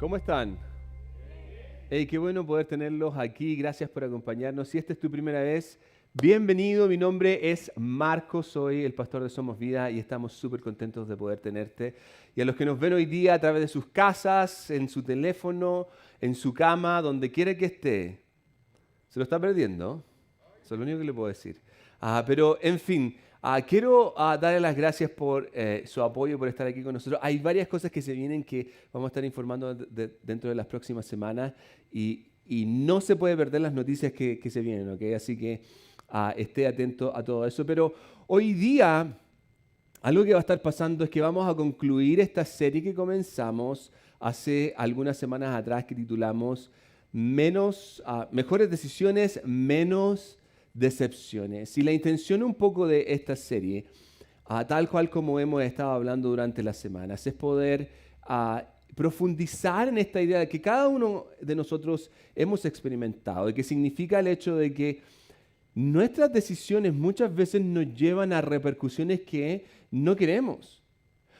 ¿Cómo están? Hey, qué bueno poder tenerlos aquí. Gracias por acompañarnos. Si esta es tu primera vez, bienvenido. Mi nombre es Marco, soy el pastor de Somos Vida y estamos súper contentos de poder tenerte. Y a los que nos ven hoy día a través de sus casas, en su teléfono, en su cama, donde quiera que esté, se lo está perdiendo. Eso es lo único que le puedo decir. Pero, en fin, quiero darle las gracias por su apoyo, por estar aquí con nosotros. Hay varias cosas que se vienen que vamos a estar informando dentro de las próximas semanas y no se puede perder las noticias que se vienen, ¿ok? Así que esté atento a todo eso. Pero hoy día, algo que va a estar pasando es que vamos a concluir esta serie que comenzamos hace algunas semanas atrás que titulamos Mejores decisiones, menos decepciones. Y la intención un poco de esta serie, tal cual como hemos estado hablando durante las semanas, es poder profundizar en esta idea de que cada uno de nosotros hemos experimentado, de que significa el hecho de que nuestras decisiones muchas veces nos llevan a repercusiones que no queremos.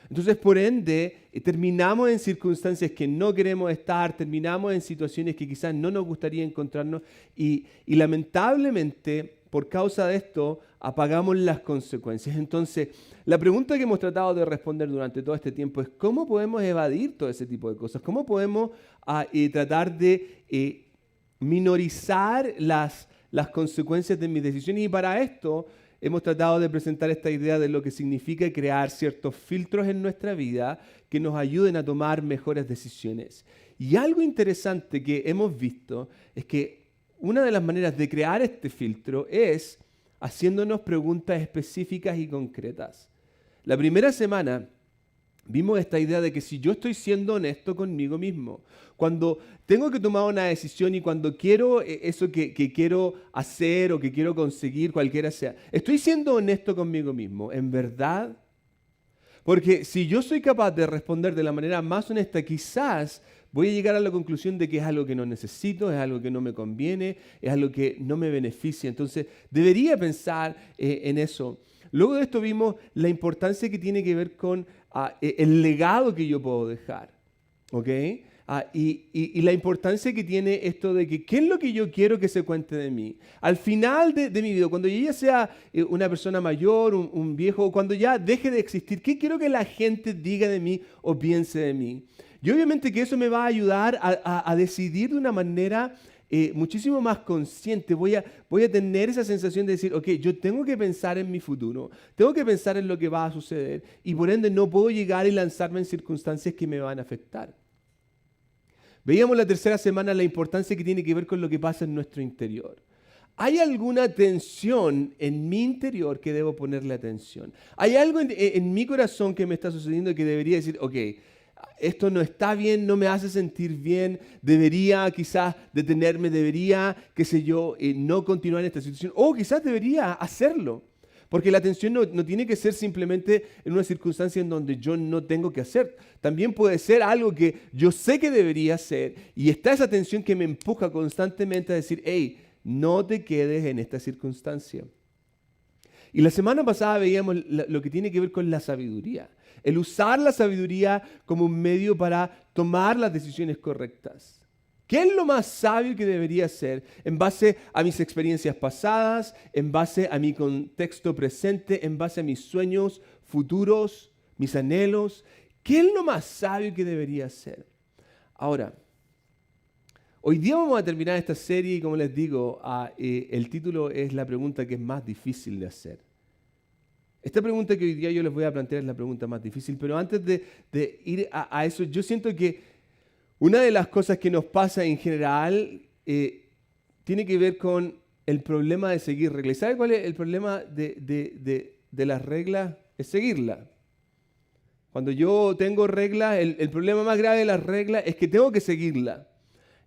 Entonces, por ende, terminamos en circunstancias que no queremos estar, terminamos en situaciones que quizás no nos gustaría encontrarnos y lamentablemente, por causa de esto, apagamos las consecuencias. Entonces, la pregunta que hemos tratado de responder durante todo este tiempo es ¿cómo podemos evadir todo ese tipo de cosas? ¿Cómo podemos tratar de minorizar las consecuencias de mis decisiones? Y para esto hemos tratado de presentar esta idea de lo que significa crear ciertos filtros en nuestra vida que nos ayuden a tomar mejores decisiones. Y algo interesante que hemos visto es que una de las maneras de crear este filtro es haciéndonos preguntas específicas y concretas. La primera semana vimos esta idea de que si yo estoy siendo honesto conmigo mismo, cuando tengo que tomar una decisión y cuando quiero eso que quiero hacer o que quiero conseguir, cualquiera sea, estoy siendo honesto conmigo mismo, ¿en verdad? Porque si yo soy capaz de responder de la manera más honesta, quizás voy a llegar a la conclusión de que es algo que no necesito, es algo que no me conviene, es algo que no me beneficia. Entonces, debería pensar en eso. Luego de esto vimos la importancia que tiene que ver con el legado que yo puedo dejar, ¿ok? Y la importancia que tiene esto de que, ¿qué es lo que yo quiero que se cuente de mí? Al final de mi vida, cuando yo ya sea una persona mayor, un viejo, o cuando ya deje de existir, ¿qué quiero que la gente diga de mí o piense de mí? Y obviamente que eso me va a ayudar a decidir de una manera muchísimo más consciente. Voy a tener esa sensación de decir, ok, yo tengo que pensar en mi futuro, tengo que pensar en lo que va a suceder y por ende no puedo llegar y lanzarme en circunstancias que me van a afectar. Veíamos la tercera semana la importancia que tiene que ver con lo que pasa en nuestro interior. ¿Hay alguna tensión en mi interior que debo ponerle atención? ¿Hay algo en mi corazón que me está sucediendo que debería decir, ok, esto no está bien, no me hace sentir bien, debería quizás detenerme, debería, qué sé yo, no continuar en esta situación, o quizás debería hacerlo? Porque la atención no tiene que ser simplemente en una circunstancia en donde yo no tengo que hacer. También puede ser algo que yo sé que debería hacer y está esa atención que me empuja constantemente a decir, hey, no te quedes en esta circunstancia. Y la semana pasada veíamos lo que tiene que ver con la sabiduría. El usar la sabiduría como un medio para tomar las decisiones correctas. ¿Qué es lo más sabio que debería hacer en base a mis experiencias pasadas, en base a mi contexto presente, en base a mis sueños futuros, mis anhelos? ¿Qué es lo más sabio que debería hacer? Ahora, hoy día vamos a terminar esta serie y como les digo, el título es la pregunta que es más difícil de hacer. Esta pregunta que hoy día yo les voy a plantear es la pregunta más difícil, pero antes de ir a eso, yo siento que una de las cosas que nos pasa en general tiene que ver con el problema de seguir reglas. ¿Sabe cuál es el problema de las reglas? Es seguirlas. Cuando yo tengo reglas, el problema más grave de las reglas es que tengo que seguirlas.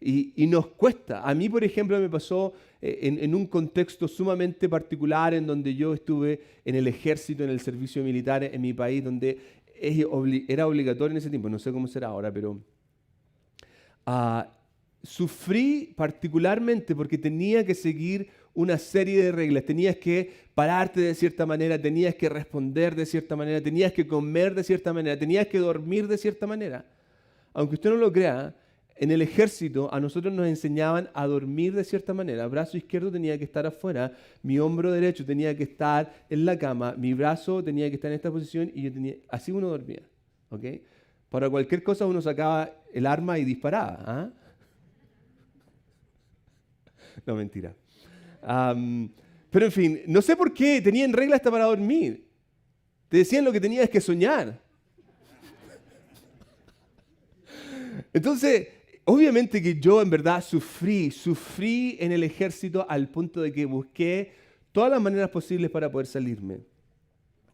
Y nos cuesta. A mí, por ejemplo, me pasó en un contexto sumamente particular en donde yo estuve en el ejército, en el servicio militar en mi país, donde era obligatorio en ese tiempo. No sé cómo será ahora, pero sufrí particularmente porque tenía que seguir una serie de reglas. Tenías que pararte de cierta manera, tenías que responder de cierta manera, tenías que comer de cierta manera, tenías que dormir de cierta manera. Aunque usted no lo crea, En el ejército a nosotros nos enseñaban a dormir de cierta manera. Brazo izquierdo tenía que estar afuera, mi hombro derecho tenía que estar en la cama, mi brazo tenía que estar en esta posición y así uno dormía. ¿Ok? Para cualquier cosa uno sacaba el arma y disparaba. ¿Ah? No, mentira. Pero en fin, no sé por qué tenían reglas hasta para dormir. Te decían lo que tenías que soñar. Entonces, obviamente que yo en verdad sufrí en el ejército al punto de que busqué todas las maneras posibles para poder salirme.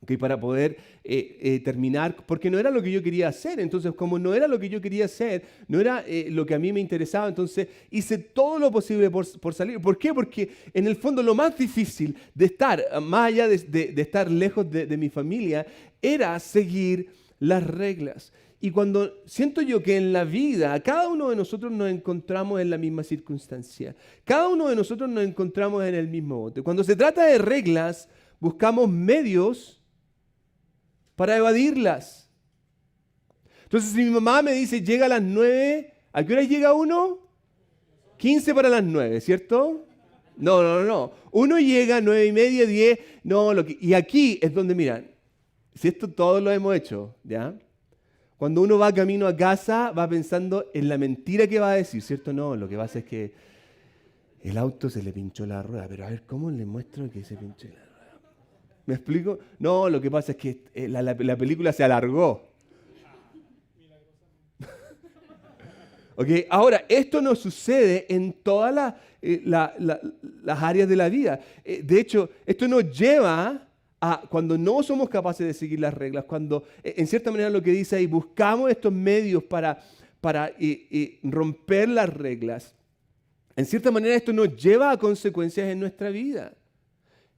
¿Okay? Para poder terminar, porque no era lo que yo quería hacer. Entonces, como no era lo que yo quería hacer, no era lo que a mí me interesaba, entonces hice todo lo posible por salir. ¿Por qué? Porque en el fondo lo más difícil de estar, más allá de estar lejos de mi familia, era seguir las reglas. Y cuando siento yo que en la vida cada uno de nosotros nos encontramos en la misma circunstancia, cada uno de nosotros nos encontramos en el mismo bote. Cuando se trata de reglas, buscamos medios para evadirlas. Entonces, si mi mamá me dice, llega a las 9, ¿a qué hora llega uno? 15 para las 9, ¿cierto? No. Uno llega 9:30, 10, no, y aquí es donde, miran, si esto todos lo hemos hecho, ¿ya? Cuando uno va camino a casa, va pensando en la mentira que va a decir, ¿cierto? No, lo que pasa es que el auto se le pinchó la rueda, pero a ver, ¿cómo le muestro que se pinchó la rueda? ¿Me explico? No, lo que pasa es que la película se alargó. ¿Ok? Ahora, esto no sucede en todas las áreas de la vida. De hecho, esto nos lleva cuando no somos capaces de seguir las reglas, cuando en cierta manera lo que dice ahí, buscamos estos medios para romper las reglas, en cierta manera esto nos lleva a consecuencias en nuestra vida.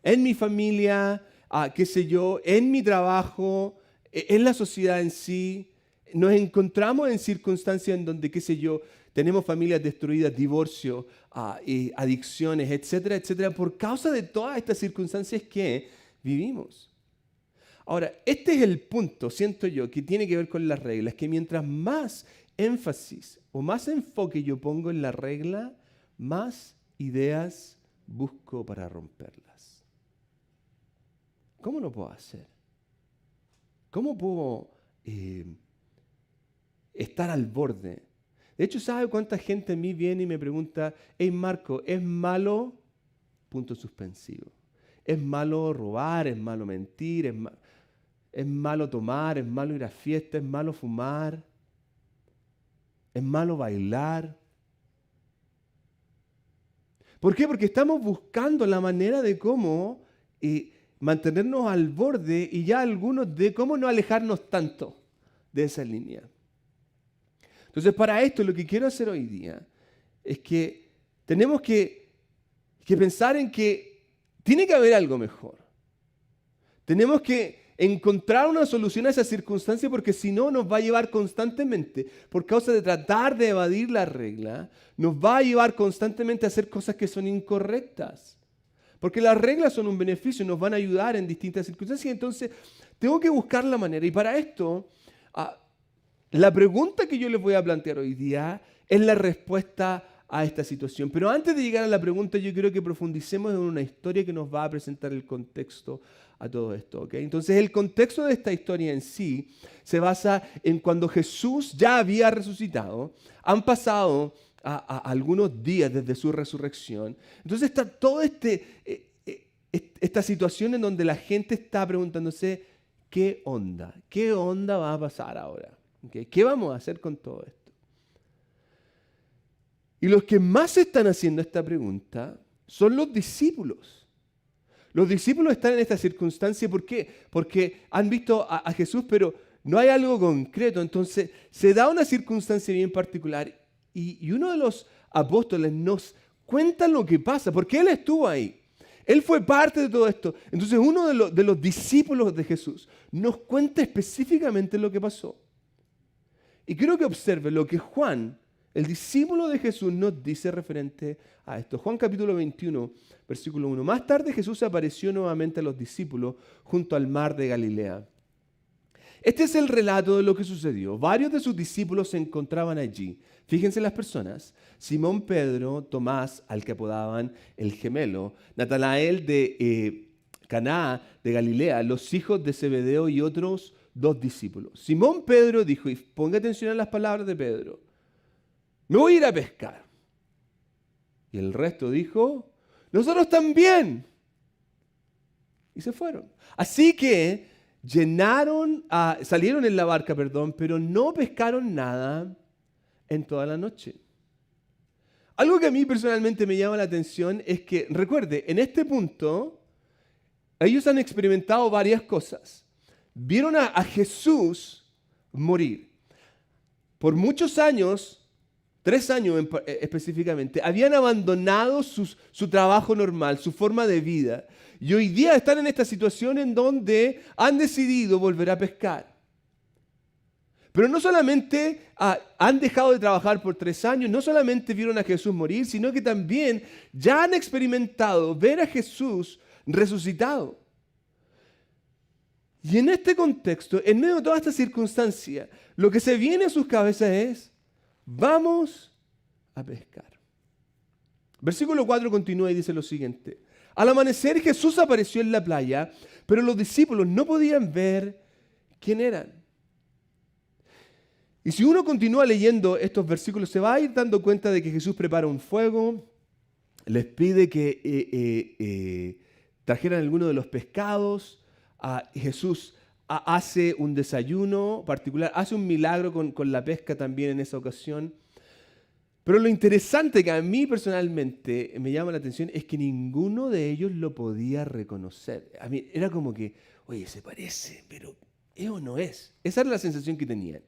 En mi familia, qué sé yo, en mi trabajo, en la sociedad en sí, nos encontramos en circunstancias en donde, qué sé yo, tenemos familias destruidas, divorcio, adicciones, etcétera, etcétera, por causa de todas estas circunstancias que vivimos. Ahora, este es el punto, siento yo, que tiene que ver con las reglas, que mientras más énfasis o más enfoque yo pongo en la regla, más ideas busco para romperlas. ¿Cómo lo puedo hacer? ¿Cómo puedo estar al borde? De hecho, ¿sabe cuánta gente a mí viene y me pregunta, hey Marco, ¿es malo? Punto suspensivo. Es malo robar, es malo mentir, es malo tomar, es malo ir a fiestas, es malo fumar, es malo bailar. ¿Por qué? Porque estamos buscando la manera de cómo mantenernos al borde y ya algunos de cómo no alejarnos tanto de esa línea. Entonces, para esto lo que quiero hacer hoy día es que tenemos que pensar en que tiene que haber algo mejor. Tenemos que encontrar una solución a esa circunstancia porque si no nos va a llevar constantemente, por causa de tratar de evadir la regla, nos va a llevar constantemente a hacer cosas que son incorrectas. Porque las reglas son un beneficio, nos van a ayudar en distintas circunstancias. Entonces, tengo que buscar la manera. Y para esto, la pregunta que yo les voy a plantear hoy día es la respuesta a esta situación. Pero antes de llegar a la pregunta, yo quiero que profundicemos en una historia que nos va a presentar el contexto a todo esto. ¿Okay? Entonces, el contexto de esta historia en sí se basa en cuando Jesús ya había resucitado. Han pasado algunos días desde su resurrección. Entonces está toda esta situación en donde la gente está preguntándose, ¿qué onda? ¿Qué onda va a pasar ahora? ¿Okay? ¿Qué vamos a hacer con todo esto? Y los que más están haciendo esta pregunta son los discípulos. Los discípulos están en esta circunstancia, ¿por qué? Porque han visto a Jesús, pero no hay algo concreto. Entonces, se da una circunstancia bien particular y uno de los apóstoles nos cuenta lo que pasa, porque él estuvo ahí. Él fue parte de todo esto. Entonces, uno de los discípulos de Jesús nos cuenta específicamente lo que pasó. Y quiero que observe lo que Juan, el discípulo de Jesús, nos dice referente a esto. Juan capítulo 21, versículo 1. Más tarde Jesús apareció nuevamente a los discípulos junto al mar de Galilea. Este es el relato de lo que sucedió. Varios de sus discípulos se encontraban allí. Fíjense las personas. Simón Pedro, Tomás, al que apodaban el gemelo, Natanael de Caná de Galilea, los hijos de Zebedeo y otros 2 discípulos. Simón Pedro dijo, y ponga atención a las palabras de Pedro, me voy a ir a pescar. Y el resto dijo, nosotros también. Y se fueron. Así que salieron en la barca, pero no pescaron nada en toda la noche. Algo que a mí personalmente me llama la atención es que, recuerde, en este punto, ellos han experimentado varias cosas. Vieron a Jesús morir. Por muchos años, 3 años específicamente, habían abandonado su trabajo normal, su forma de vida. Y hoy día están en esta situación en donde han decidido volver a pescar. Pero no solamente han dejado de trabajar por 3 años, no solamente vieron a Jesús morir, sino que también ya han experimentado ver a Jesús resucitado. Y en este contexto, en medio de toda esta circunstancia, lo que se viene a sus cabezas es, vamos a pescar. Versículo 4 continúa y dice lo siguiente. Al amanecer Jesús apareció en la playa, pero los discípulos no podían ver quién eran. Y si uno continúa leyendo estos versículos, se va a ir dando cuenta de que Jesús prepara un fuego, les pide que trajeran alguno de los pescados, Jesús hace un desayuno particular, hace un milagro con la pesca también en esa ocasión. Pero lo interesante que a mí personalmente me llama la atención es que ninguno de ellos lo podía reconocer. A mí era como que, oye, se parece, pero ¿es o no es? Esa era la sensación que tenían.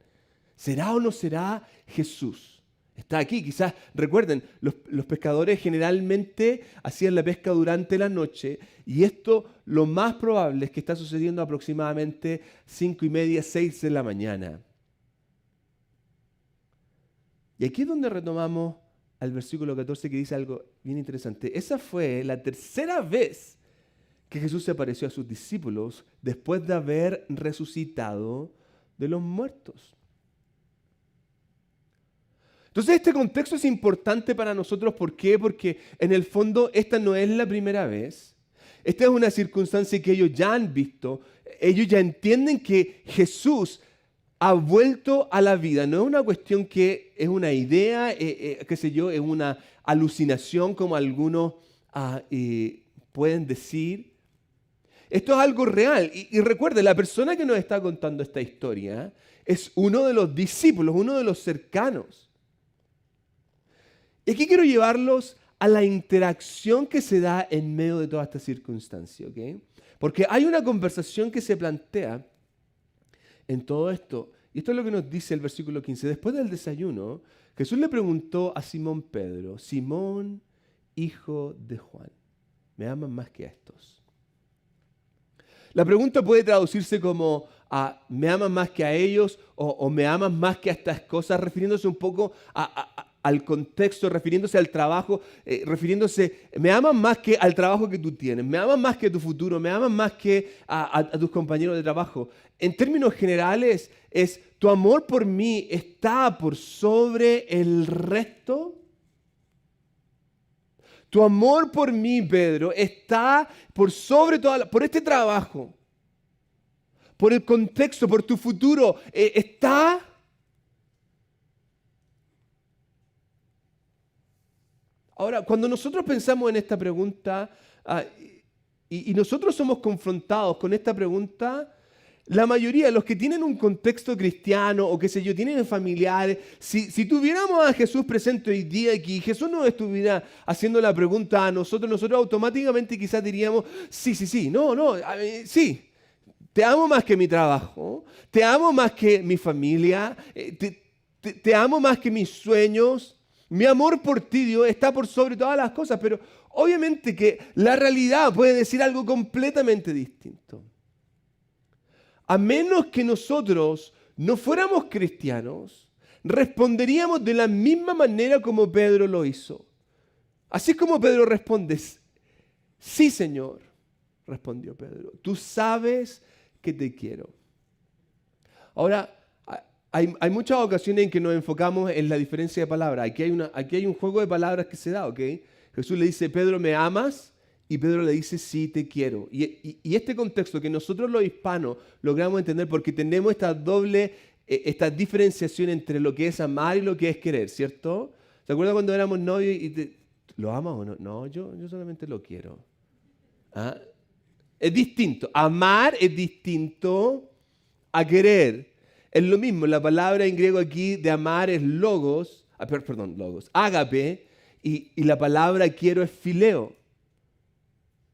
¿Será o no será Jesús? Está aquí, quizás recuerden, los pescadores generalmente hacían la pesca durante la noche y esto lo más probable es que está sucediendo aproximadamente 5:30, 6 de la mañana. Y aquí es donde retomamos al versículo 14 que dice algo bien interesante. Esa fue la tercera vez que Jesús se apareció a sus discípulos después de haber resucitado de los muertos. Entonces este contexto es importante para nosotros. ¿Por qué? Porque en el fondo esta no es la primera vez. Esta es una circunstancia que ellos ya han visto. Ellos ya entienden que Jesús ha vuelto a la vida. No es una cuestión que es una idea, qué sé yo, es una alucinación como algunos pueden decir. Esto es algo real. Y recuerde, la persona que nos está contando esta historia es uno de los discípulos, uno de los cercanos. Y aquí quiero llevarlos a la interacción que se da en medio de toda esta circunstancia, ¿ok? Porque hay una conversación que se plantea en todo esto. Y esto es lo que nos dice el versículo 15. Después del desayuno, Jesús le preguntó a Simón Pedro, Simón, hijo de Juan, ¿me aman más que a estos? La pregunta puede traducirse como ¿me aman más que a ellos? O ¿me aman más que a estas cosas? Refiriéndose un poco al contexto, refiriéndose al trabajo, me aman más que al trabajo que tú tienes, me aman más que a tu futuro, me aman más que a tus compañeros de trabajo. En términos generales, es tu amor por mí está por sobre el resto. Tu amor por mí, Pedro, está por sobre por este trabajo, por el contexto, por tu futuro, está. Ahora, cuando nosotros pensamos en esta pregunta y nosotros somos confrontados con esta pregunta, la mayoría de los que tienen un contexto cristiano o qué sé yo, tienen familiares, si tuviéramos a Jesús presente hoy día aquí, Jesús nos estuviera haciendo la pregunta a nosotros automáticamente quizás diríamos, sí, sí, te amo más que mi trabajo, te amo más que mi familia, te amo más que mis sueños. Mi amor por ti, Dios, está por sobre todas las cosas, pero obviamente que la realidad puede decir algo completamente distinto. A menos que nosotros no fuéramos cristianos, responderíamos de la misma manera como Pedro lo hizo. Así como Pedro responde, sí, Señor, respondió Pedro, tú sabes que te quiero. Ahora, hay muchas ocasiones en que nos enfocamos en la diferencia de palabras. Aquí hay un juego de palabras que se da, ¿ok? Jesús le dice, Pedro, ¿me amas? Y Pedro le dice, sí, te quiero. Y este contexto que nosotros los hispanos logramos entender porque tenemos esta diferenciación entre lo que es amar y lo que es querer, ¿cierto? ¿Se acuerdan cuando éramos novios y ¿lo amas o no? No, yo solamente lo quiero. ¿Ah? Es distinto. Amar es distinto a querer. Es lo mismo. La palabra en griego aquí de amar es logos, ágape, y la palabra quiero es fileo.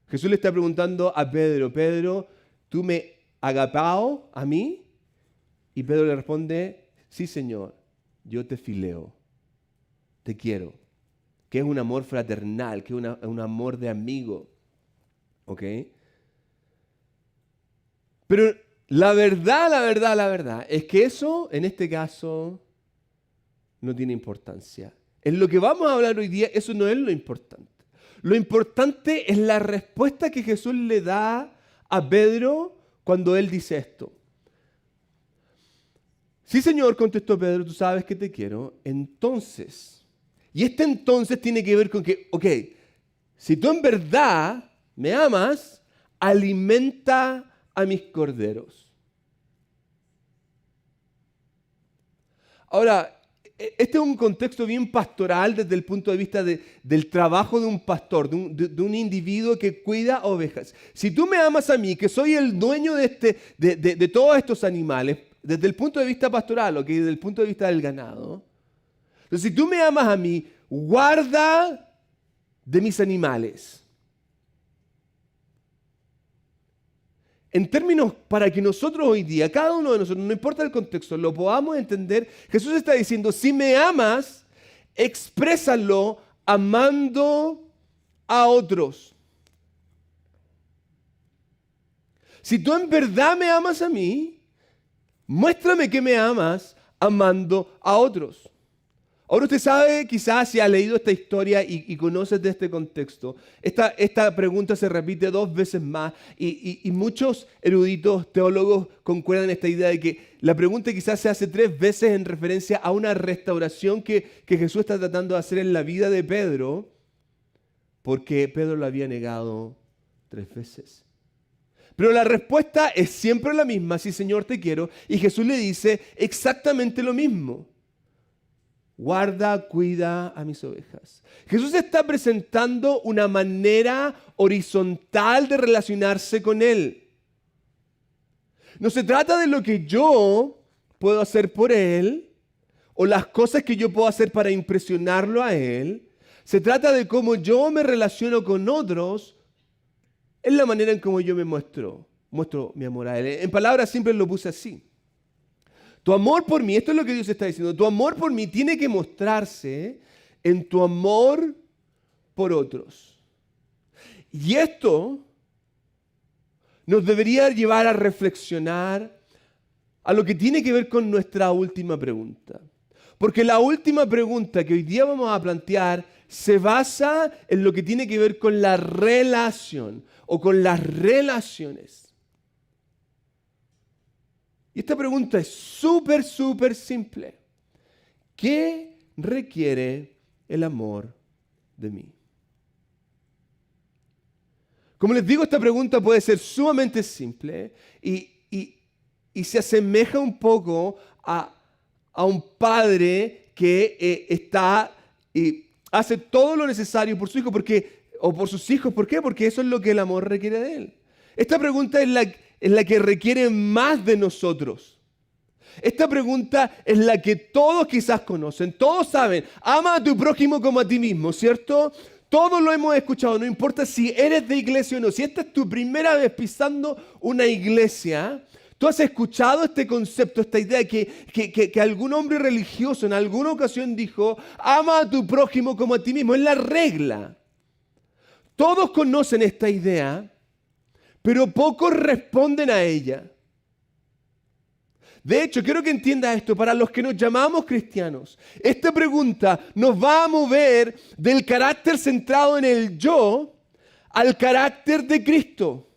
Jesús le está preguntando a Pedro, Pedro, ¿tú me agapao a mí? Y Pedro le responde, sí, Señor, yo te fileo, te quiero. Que es un amor fraternal, que es un amor de amigo. ¿Ok? Pero la verdad es que eso, en este caso, no tiene importancia. En lo que vamos a hablar hoy día, eso no es lo importante. Lo importante es la respuesta que Jesús le da a Pedro cuando él dice esto. Sí, Señor, contestó Pedro, tú sabes que te quiero. Entonces, y este entonces tiene que ver con que, ok, si tú en verdad me amas, alimenta a mis corderos. Ahora, este es un contexto bien pastoral desde el punto de vista del trabajo de un pastor, de un individuo que cuida ovejas. Si tú me amas a mí, que soy el dueño de todos estos animales, desde el punto de vista pastoral, ¿ok? Desde el punto de vista del ganado. Entonces, si tú me amas a mí, guarda de mis animales. En términos para que nosotros hoy día, cada uno de nosotros, no importa el contexto, lo podamos entender, Jesús está diciendo, si me amas, exprésalo amando a otros. Si tú en verdad me amas a mí, muéstrame que me amas amando a otros. Ahora usted sabe, quizás si ha leído esta historia y conoces de este contexto, esta pregunta se repite 2 veces más y muchos eruditos teólogos concuerdan en esta idea de que la pregunta quizás se hace 3 veces en referencia a una restauración que Jesús está tratando de hacer en la vida de Pedro, porque Pedro lo había negado 3 veces. Pero la respuesta es siempre la misma, sí, Señor, te quiero, y Jesús le dice exactamente lo mismo. Guarda, cuida a mis ovejas. Jesús está presentando una manera horizontal de relacionarse con Él. No se trata de lo que yo puedo hacer por Él o las cosas que yo puedo hacer para impresionarlo a Él. Se trata de cómo yo me relaciono con otros en la manera en cómo yo muestro mi amor a Él. En palabras simples lo puse así. Tu amor por mí, esto es lo que Dios está diciendo, tu amor por mí tiene que mostrarse en tu amor por otros. Y esto nos debería llevar a reflexionar a lo que tiene que ver con nuestra última pregunta. Porque la última pregunta que hoy día vamos a plantear se basa en lo que tiene que ver con la relación o con las relaciones. Y esta pregunta es súper simple. ¿Qué requiere el amor de mí? Como les digo, esta pregunta puede ser sumamente simple y se asemeja un poco a un padre que hace todo lo necesario por su hijo o por sus hijos. ¿Por qué? Porque eso es lo que el amor requiere de él. Esta pregunta es la que requiere más de nosotros. Esta pregunta es la que todos quizás conocen, todos saben. Ama a tu prójimo como a ti mismo, ¿cierto? Todos lo hemos escuchado, no importa si eres de iglesia o no. Si esta es tu primera vez pisando una iglesia, tú has escuchado este concepto, esta idea que algún hombre religioso en alguna ocasión dijo, ama a tu prójimo como a ti mismo. Es la regla. Todos conocen esta idea, pero pocos responden a ella. De hecho, quiero que entiendas esto, para los que nos llamamos cristianos, esta pregunta nos va a mover del carácter centrado en el yo al carácter de Cristo.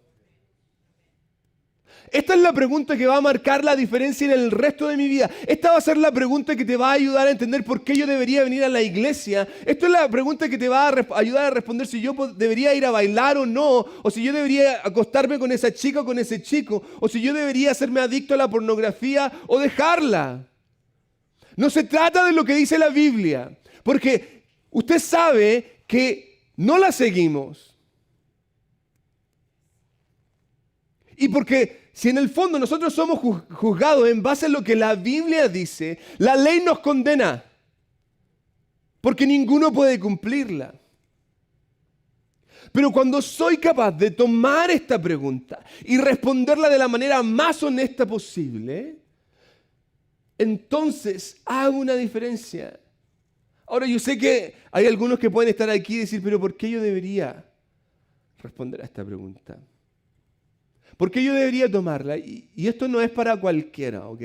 Esta es la pregunta que va a marcar la diferencia en el resto de mi vida. Esta va a ser la pregunta que te va a ayudar a entender por qué yo debería venir a la iglesia. Esta es la pregunta que te va a ayudar a responder si yo debería ir a bailar o no, o si yo debería acostarme con esa chica o con ese chico, o si yo debería hacerme adicto a la pornografía o dejarla. No se trata de lo que dice la Biblia, porque usted sabe que no la seguimos. Y porque si en el fondo nosotros somos juzgados en base a lo que la Biblia dice, la ley nos condena, porque ninguno puede cumplirla. Pero cuando soy capaz de tomar esta pregunta y responderla de la manera más honesta posible, entonces hago una diferencia. Ahora yo sé que hay algunos que pueden estar aquí y decir, pero ¿por qué yo debería responder a esta pregunta? ¿Por qué yo debería tomarla? Y esto no es para cualquiera, ¿ok?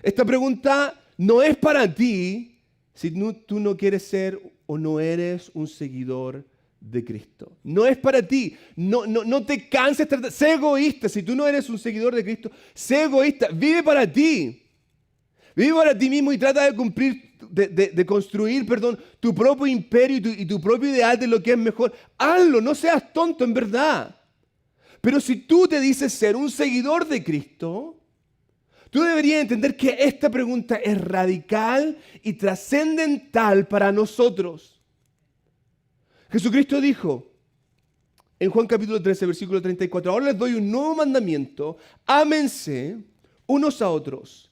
Esta pregunta no es para ti si tú no quieres ser o no eres un seguidor de Cristo. No es para ti. No te canses. Sé egoísta. Si tú no eres un seguidor de Cristo, sé egoísta. Vive para ti. Vive para ti mismo y trata de cumplir, de construir, tu propio imperio y tu propio ideal de lo que es mejor. Hazlo. No seas tonto, en verdad. Pero si tú te dices ser un seguidor de Cristo, tú deberías entender que esta pregunta es radical y trascendental para nosotros. Jesucristo dijo en Juan capítulo 13, versículo 34, ahora les doy un nuevo mandamiento, ámense unos a otros.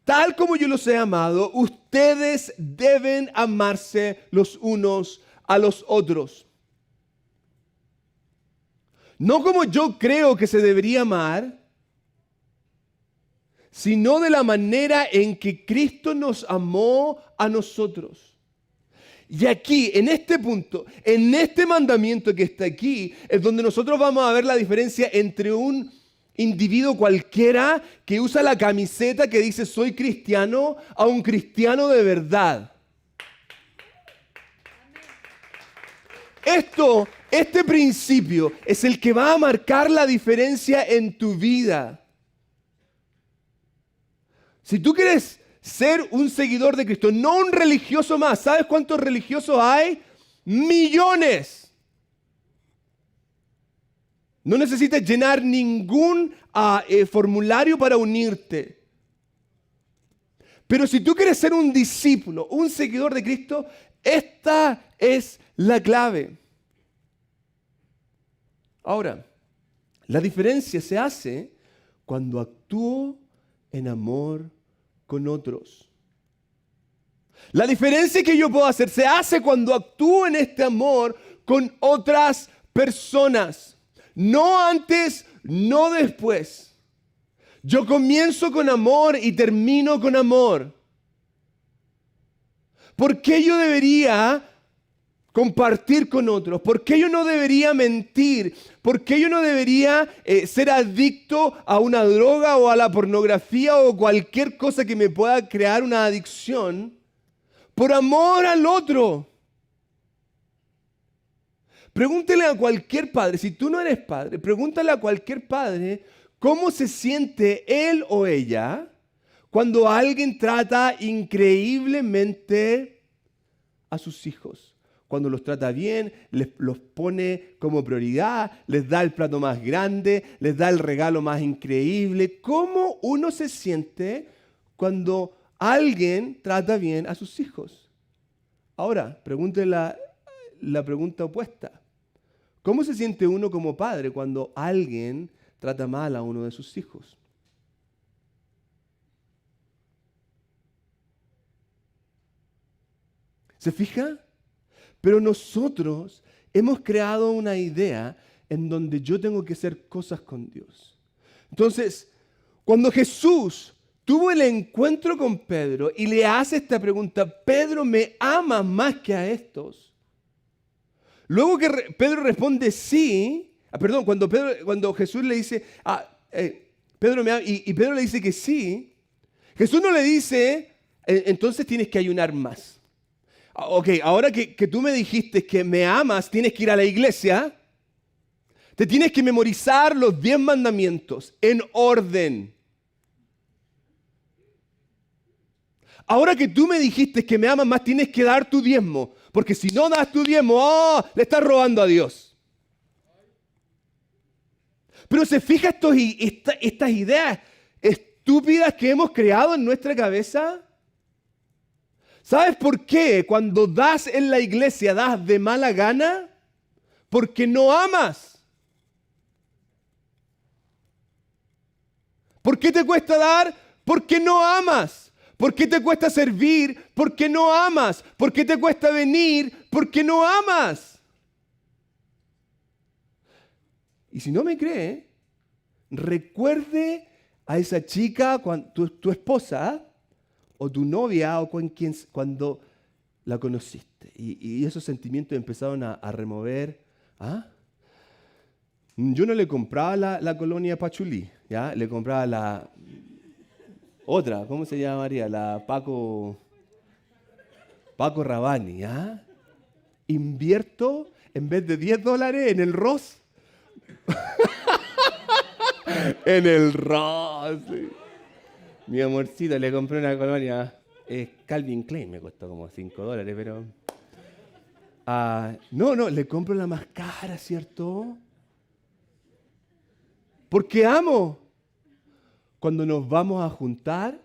Tal como yo los he amado, ustedes deben amarse los unos a los otros. No como yo creo que se debería amar, sino de la manera en que Cristo nos amó a nosotros. Y aquí, en este punto, en este mandamiento que está aquí, es donde nosotros vamos a ver la diferencia entre un individuo cualquiera que usa la camiseta que dice soy cristiano a un cristiano de verdad. Este principio es el que va a marcar la diferencia en tu vida. Si tú quieres ser un seguidor de Cristo, no un religioso más, ¿sabes cuántos religiosos hay? Millones. No necesitas llenar ningún formulario para unirte. Pero si tú quieres ser un discípulo, un seguidor de Cristo, esta es la clave. Ahora, la diferencia se hace cuando actúo en amor con otros. La diferencia que yo puedo hacer se hace cuando actúo en este amor con otras personas. No antes, no después. Yo comienzo con amor y termino con amor. ¿Por qué yo debería compartir con otros? ¿Por qué yo no debería mentir? ¿Por qué yo no debería ser adicto a una droga o a la pornografía o cualquier cosa que me pueda crear una adicción? Por amor al otro. Pregúntale a cualquier padre, si tú no eres padre, pregúntale a cualquier padre cómo se siente él o ella cuando alguien trata increíblemente a sus hijos. Cuando los trata bien, los pone como prioridad, les da el plato más grande, les da el regalo más increíble. ¿Cómo uno se siente cuando alguien trata bien a sus hijos? Ahora, pregúntele la pregunta opuesta. ¿Cómo se siente uno como padre cuando alguien trata mal a uno de sus hijos? ¿Se fija? Pero nosotros hemos creado una idea en donde yo tengo que hacer cosas con Dios. Entonces, cuando Jesús tuvo el encuentro con Pedro y le hace esta pregunta, Pedro, ¿me amas más que a estos? Luego que Pedro responde sí, cuando Jesús le dice, Pedro me ama, y Pedro le dice que sí, Jesús no le dice, entonces tienes que ayunar más. Ok, ahora que tú me dijiste que me amas, tienes que ir a la iglesia, Te tienes que memorizar los 10 mandamientos en orden. Ahora que tú me dijiste que me amas más, tienes que dar tu diezmo. Porque si no das tu diezmo, le estás robando a Dios. Pero se fija estas ideas estúpidas que hemos creado en nuestra cabeza. ¿Sabes por qué cuando das en la iglesia das de mala gana? Porque no amas. ¿Por qué te cuesta dar? Porque no amas. ¿Por qué te cuesta servir? Porque no amas. ¿Por qué te cuesta venir? Porque no amas. Y si no me cree, recuerde a esa chica, tu esposa, o tu novia, o cuando la conociste. Y esos sentimientos empezaron a remover. Yo no le compraba la colonia Pachulí, ¿ya? Le compraba la otra, ¿cómo se llamaría? La Paco Rabanne, ¿ya? Invierto en vez de $10 en el Ross. En el Ross. Sí. Mi amorcito, le compré una colonia. Calvin Klein me costó como $5, pero... no, le compro la más cara, ¿cierto? Porque amo. Cuando nos vamos a juntar,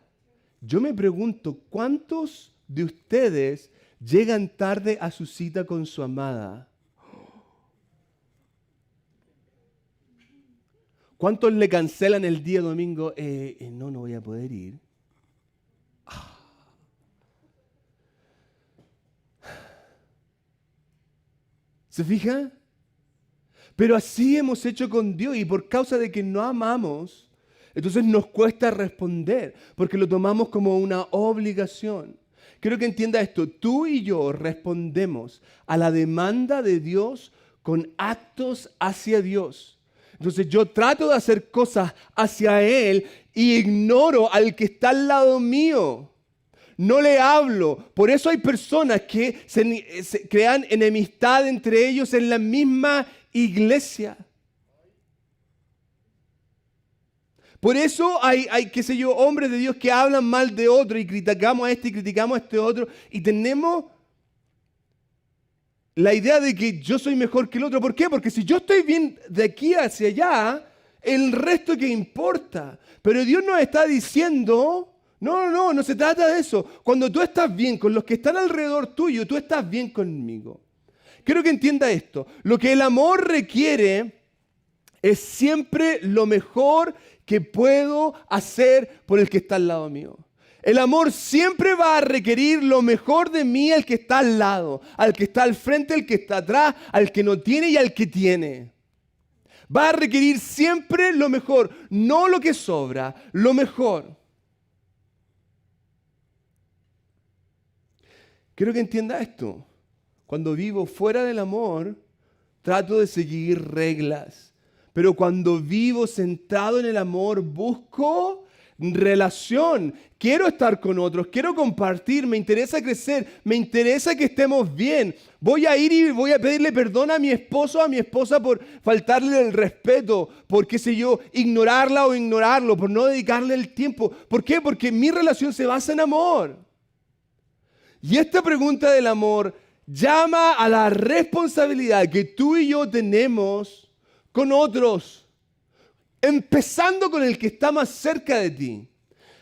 yo me pregunto, ¿cuántos de ustedes llegan tarde a su cita con su amada? ¿Cuántos le cancelan el día domingo? No voy a poder ir. ¿Se fija? Pero así hemos hecho con Dios y por causa de que no amamos, entonces nos cuesta responder porque lo tomamos como una obligación. Quiero que entienda esto. Tú y yo respondemos a la demanda de Dios con actos hacia Dios. Entonces yo trato de hacer cosas hacia Él y ignoro al que está al lado mío. No le hablo. Por eso hay personas que se crean enemistad entre ellos en la misma iglesia. Por eso hay, qué sé yo, hombres de Dios que hablan mal de otro y criticamos a este y criticamos a este otro y tenemos la idea de que yo soy mejor que el otro. ¿Por qué? Porque si yo estoy bien de aquí hacia allá, el resto que importa. Pero Dios nos está diciendo, no se trata de eso. Cuando tú estás bien con los que están alrededor tuyo, tú estás bien conmigo. Quiero que entienda esto. Lo que el amor requiere es siempre lo mejor que puedo hacer por el que está al lado mío. El amor siempre va a requerir lo mejor de mí al que está al lado, al que está al frente, al que está atrás, al que no tiene y al que tiene. Va a requerir siempre lo mejor, no lo que sobra, lo mejor. Quiero que entienda esto. Cuando vivo fuera del amor, trato de seguir reglas. Pero cuando vivo centrado en el amor, busco relación. Quiero estar con otros, quiero compartir, me interesa crecer, me interesa que estemos bien. Voy a ir y voy a pedirle perdón a mi esposo o a mi esposa por faltarle el respeto, por qué sé yo, ignorarla o ignorarlo, por no dedicarle el tiempo. ¿Por qué? Porque mi relación se basa en amor. Y esta pregunta del amor llama a la responsabilidad que tú y yo tenemos con otros, empezando con el que está más cerca de ti.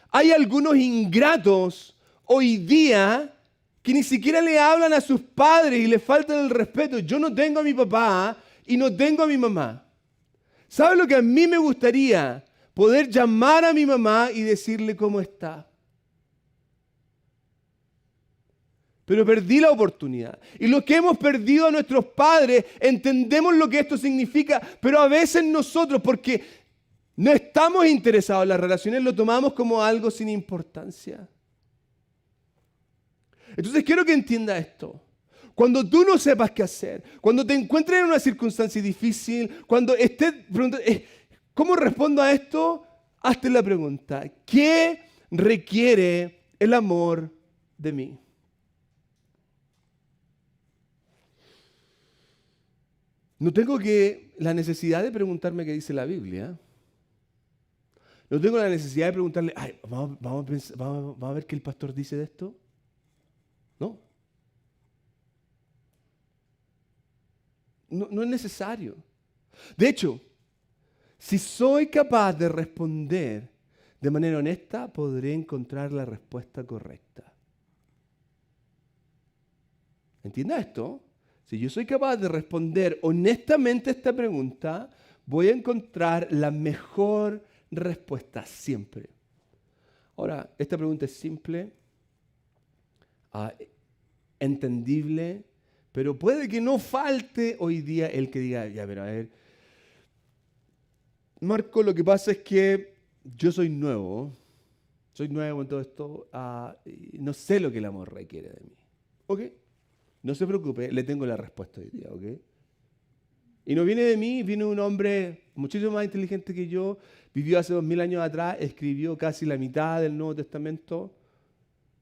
Hay algunos ingratos hoy día que ni siquiera le hablan a sus padres y le faltan el respeto. Yo no tengo a mi papá y no tengo a mi mamá. ¿Sabe lo que a mí me gustaría? Poder llamar a mi mamá y decirle cómo está. Pero perdí la oportunidad. Y los que hemos perdido a nuestros padres, entendemos lo que esto significa, pero a veces nosotros, porque no estamos interesados en las relaciones, lo tomamos como algo sin importancia. Entonces quiero que entienda esto. Cuando tú no sepas qué hacer, cuando te encuentres en una circunstancia difícil, cuando estés preguntando, ¿cómo respondo a esto? Hazte la pregunta, ¿qué requiere el amor de mí? No tengo que la necesidad de preguntarme qué dice la Biblia. No tengo la necesidad de preguntarle, ay, vamos a ver qué el pastor dice de esto. No. No es necesario. De hecho, si soy capaz de responder de manera honesta, podré encontrar la respuesta correcta. ¿Entienda esto? Si yo soy capaz de responder honestamente a esta pregunta, voy a encontrar la mejor respuesta siempre. Ahora, esta pregunta es simple, entendible, pero puede que no falte hoy día el que diga, ya, pero a ver, Marco, lo que pasa es que yo soy nuevo en todo esto, y no sé lo que el amor requiere de mí. ¿Ok? No se preocupe, le tengo la respuesta hoy día, ¿ok? Y no viene de mí, viene un hombre muchísimo más inteligente que yo, vivió hace 2000 años atrás, escribió casi la mitad del Nuevo Testamento,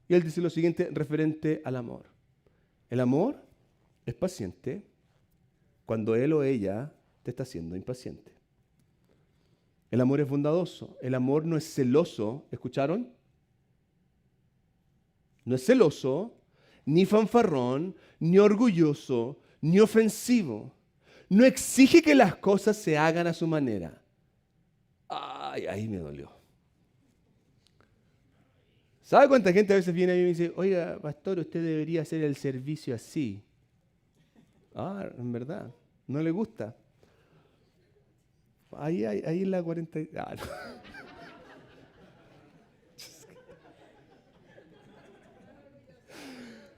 y él dice lo siguiente referente al amor. El amor es paciente cuando él o ella te está haciendo impaciente. El amor es bondadoso, el amor no es celoso, ¿escucharon? No es celoso, ni fanfarrón, ni orgulloso, ni ofensivo. No exige que las cosas se hagan a su manera. Ay, ahí me dolió. ¿Sabe cuánta gente a veces viene a mí y me dice, oiga, pastor, usted debería hacer el servicio así? En verdad, no le gusta. Ahí en la 40... no.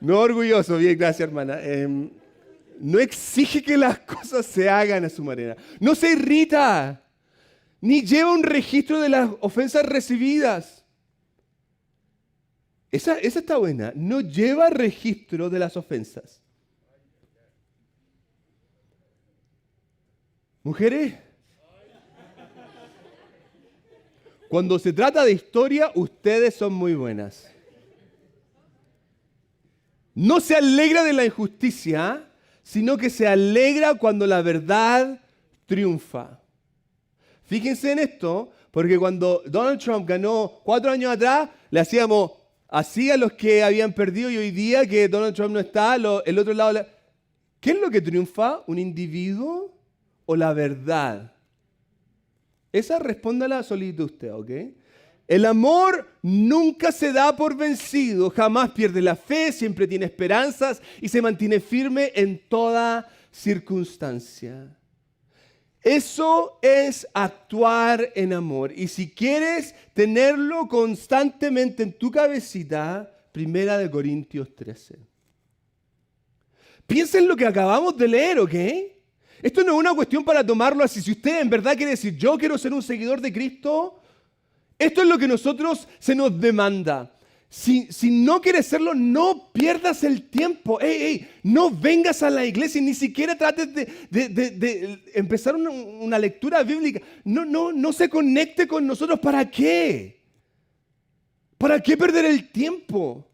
No orgulloso, bien, gracias hermana. No exige que las cosas se hagan a su manera. No se irrita, ni lleva un registro de las ofensas recibidas. Esa está buena. No lleva registro de las ofensas. Mujeres, cuando se trata de historia, ustedes son muy buenas. No se alegra de la injusticia, sino que se alegra cuando la verdad triunfa. Fíjense en esto, porque cuando Donald Trump ganó 4 años atrás, le hacíamos así a los que habían perdido y hoy día que Donald Trump no está, el otro lado... ¿Qué es lo que triunfa? ¿Un individuo o la verdad? Esa respóndala solito usted, ¿ok? El amor nunca se da por vencido, jamás pierde la fe, siempre tiene esperanzas y se mantiene firme en toda circunstancia. Eso es actuar en amor. Y si quieres tenerlo constantemente en tu cabecita, 1 Corintios 13. Piensa en lo que acabamos de leer, ¿ok? Esto no es una cuestión para tomarlo así. Si usted en verdad quiere decir, yo quiero ser un seguidor de Cristo, esto es lo que nosotros se nos demanda. Si no quieres serlo, no pierdas el tiempo. No vengas a la iglesia y ni siquiera trates de empezar una lectura bíblica. No se conecte con nosotros. ¿Para qué? ¿Para qué perder el tiempo?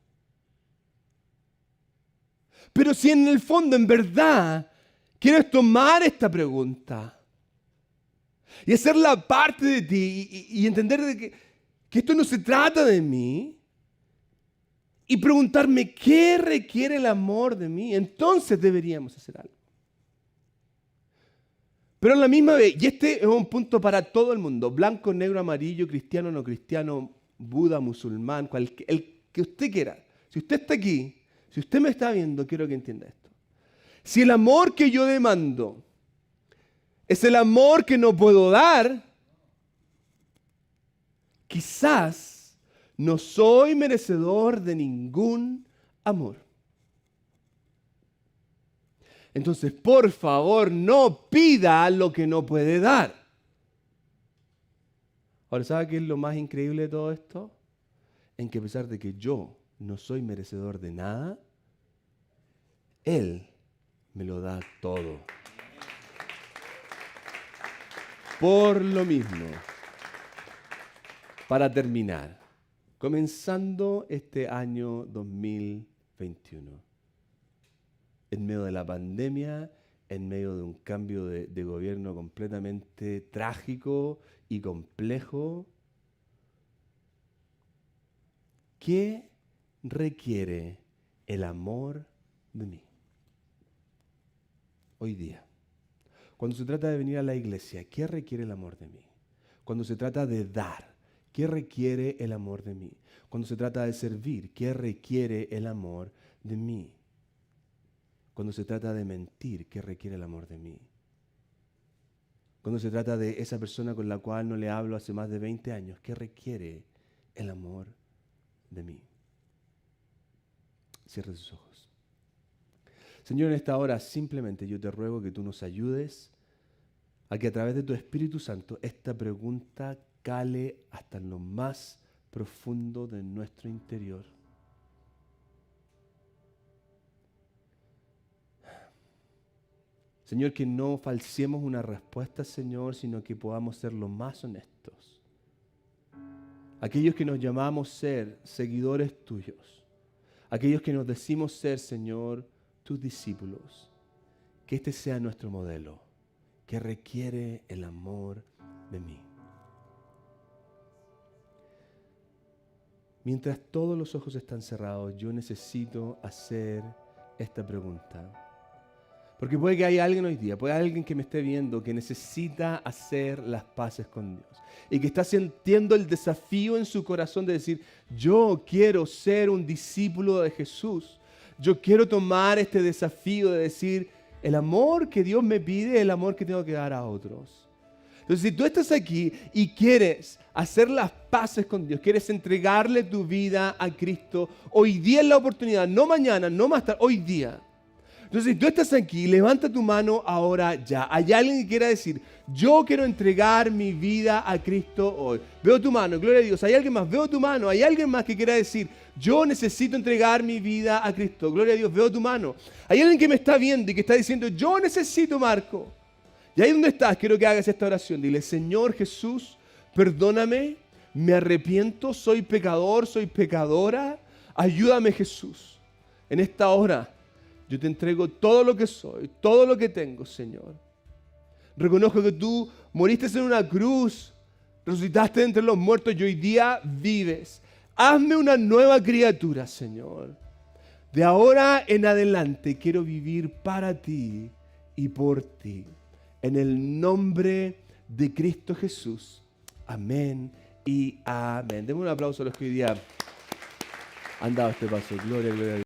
Pero si en el fondo, en verdad, quieres tomar esta pregunta y hacerla parte de ti y entender de que esto no se trata de mí y preguntarme qué requiere el amor de mí, entonces deberíamos hacer algo. Pero a la misma vez, y este es un punto para todo el mundo, blanco, negro, amarillo, cristiano, no cristiano, Buda, musulmán, el que usted quiera. Si usted está aquí, si usted me está viendo, quiero que entienda esto. Si el amor que yo demando es el amor que no puedo dar, quizás no soy merecedor de ningún amor. Entonces, por favor, no pida lo que no puede dar. Ahora, ¿sabe qué es lo más increíble de todo esto? En que a pesar de que yo no soy merecedor de nada, Él me lo da todo. Por lo mismo, para terminar, comenzando este año 2021, en medio de la pandemia, en medio de un cambio de gobierno completamente trágico y complejo. ¿Qué requiere el amor de mí hoy día? Cuando se trata de venir a la iglesia, ¿qué requiere el amor de mí? Cuando se trata de dar, ¿qué requiere el amor de mí? Cuando se trata de servir, ¿qué requiere el amor de mí? Cuando se trata de mentir, ¿qué requiere el amor de mí? Cuando se trata de esa persona con la cual no le hablo hace más de 20 años, ¿qué requiere el amor de mí? Cierre sus ojos. Señor, en esta hora simplemente yo te ruego que tú nos ayudes a que a través de tu Espíritu Santo esta pregunta cale hasta lo más profundo de nuestro interior. Señor, que no falseemos una respuesta, Señor, sino que podamos ser lo más honestos. Aquellos que nos llamamos ser seguidores tuyos, aquellos que nos decimos ser, Señor, tus discípulos, que este sea nuestro modelo, que requiere el amor de mí. Mientras todos los ojos están cerrados, yo necesito hacer esta pregunta. Porque puede que haya alguien hoy día, puede haber alguien que me esté viendo que necesita hacer las paces con Dios y que está sintiendo el desafío en su corazón de decir, yo quiero ser un discípulo de Jesús. Yo quiero tomar este desafío de decir, el amor que Dios me pide es el amor que tengo que dar a otros. Entonces, si tú estás aquí y quieres hacer las paces con Dios, quieres entregarle tu vida a Cristo, hoy día es la oportunidad, no mañana, no más tarde, hoy día. Entonces, si tú estás aquí, levanta tu mano ahora ya. Hay alguien que quiera decir, yo quiero entregar mi vida a Cristo hoy. Veo tu mano, gloria a Dios. Hay alguien más, veo tu mano. Hay alguien más que quiera decir, yo necesito entregar mi vida a Cristo. Gloria a Dios, veo tu mano. Hay alguien que me está viendo y que está diciendo, yo necesito, Marco. Y ahí donde estás, quiero que hagas esta oración. Dile, Señor Jesús, perdóname, me arrepiento, soy pecador, soy pecadora. Ayúdame, Jesús. En esta hora, yo te entrego todo lo que soy, todo lo que tengo, Señor. Reconozco que tú moriste en una cruz, resucitaste entre los muertos y hoy día vives. Hazme una nueva criatura, Señor. De ahora en adelante quiero vivir para ti y por ti. En el nombre de Cristo Jesús. Amén y amén. Demos un aplauso a los que hoy día han dado este paso. Gloria, gloria a Dios.